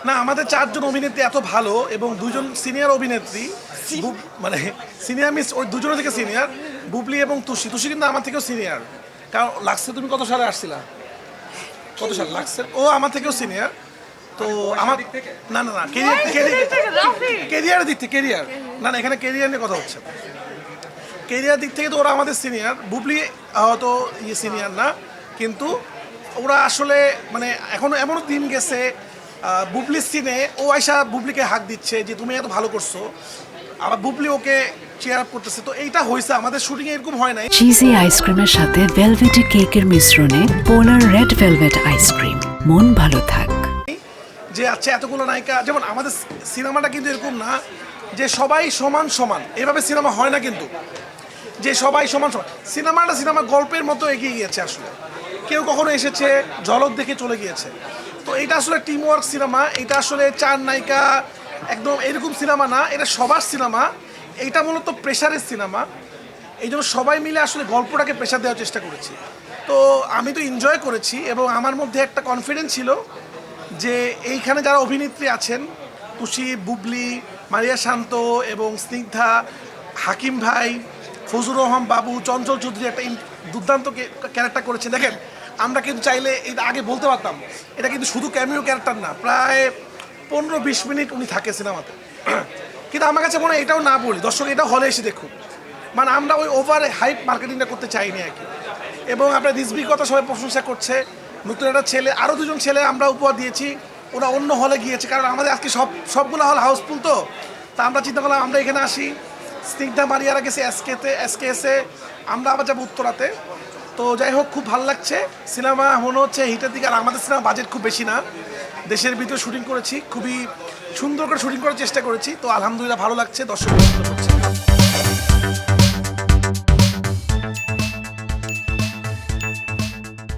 না আমাদের চারজন অভিনেত্রী এত ভালো এবং দুজন সিনিয়র অভিনেত্রী মানে সিনিয়র মিস ওই দুজনের থেকে সিনিয়র বুবলি এবং তুষি তুষি কিন্তু আমার থেকেও সিনিয়র কারণ লাগছে তুমি কত সালে আসছিলা কত সাল লাগছে ও আমার থেকেও সিনিয়র তো আমার না না না কেরিয়ারের দিক থেকে কেরিয়ার না না এখানে কেরিয়ার নিয়ে কথা হচ্ছে কেরিয়ার দিক থেকে তো ওরা আমাদের সিনিয়র বুবলি হয়তো সিনিয়র না কিন্তু ওরা আসলে মানে এখনো এমনও দিন গেছে বুবলির সিনে ও আয়সা বুবলিকে হাক দিচ্ছে যে তুমি এত ভালো করছো আবার বুবলি ওকে চেয়ার আপ করতেছে তো এইটা হয়েছে আমাদের শুটিং এরকম হয় নাই চিজি আইসক্রিমের সাথে ভেলভেটি কেকের মিশ্রণে পোলার রেড ভেলভেট আইসক্রিম মন ভালো থাক যে আচ্ছা এতগুলো নায়িকা যেমন আমাদের সিনেমাটা কিন্তু এরকম না যে সবাই সমান সমান এভাবে সিনেমা হয় না কিন্তু যে সবাই সমান সমান সিনেমা গল্পের মতো এগিয়ে গিয়েছে আসলে কেউ কখনো এসেছে ঝলক দেখে চলে গিয়েছে তো এটা আসলে টিম ওয়ার্ক সিনেমা এটা আসলে চার নায়িকা একদম এরকম সিনেমা না এটা সবার সিনেমা এইটা মূলত প্রেশারের সিনেমা এই জন্য সবাই মিলে আসলে গল্পটাকে প্রেশার দেওয়ার চেষ্টা করেছি তো আমি তো এনজয় করেছি এবং আমার মধ্যে একটা কনফিডেন্স ছিল যে এইখানে যারা অভিনেত্রী আছেন তুষি বুবলি মারিয়া শান্ত এবং স্নিগ্ধা হাকিম ভাই ফজলুর রহমান বাবু চঞ্চল চৌধুরী একটা দুর্দান্ত ক্যারেক্টার করেছে দেখেন আমরা কিন্তু চাইলে এটা আগে বলতে পারতাম এটা কিন্তু শুধু ক্যামিও ক্যারেক্টার না প্রায় 15-20 মিনিট উনি থাকে সিনেমাতে কিন্তু আমার কাছে মনে হয় এটাও না বলি দর্শক এটা হলে এসে দেখুন মানে আমরা ওই ওভার হাইপ মার্কেটিংটা করতে চাইনি আর কি এবং আপনার রিজবির কথা সবাই প্রশংসা করছে নতুন একটা ছেলে আরও দুজন ছেলে আমরা উপহার দিয়েছি ওরা অন্য হলে গিয়েছে কারণ আমাদের আজকে সবগুলো হল হাউসফুল তো তা আমরা চিন্তা করলাম আমরা এখানে আসি স্নিগ্ধা মারিয়ারা গেছে এসকে আমরা আবার যাবো উত্তরাতে তো যাই হোক খুব ভালো লাগছে সিনেমা মনে হচ্ছে হিটের দিকে আর আমাদের সিনেমা বাজেট খুব বেশি না দেশের ভিতরে শুটিং করেছি খুবই সুন্দর করে শুটিং করার চেষ্টা করেছি তো আলহামদুলিল্লাহ ভালো লাগছে দর্শক পছন্দ করছে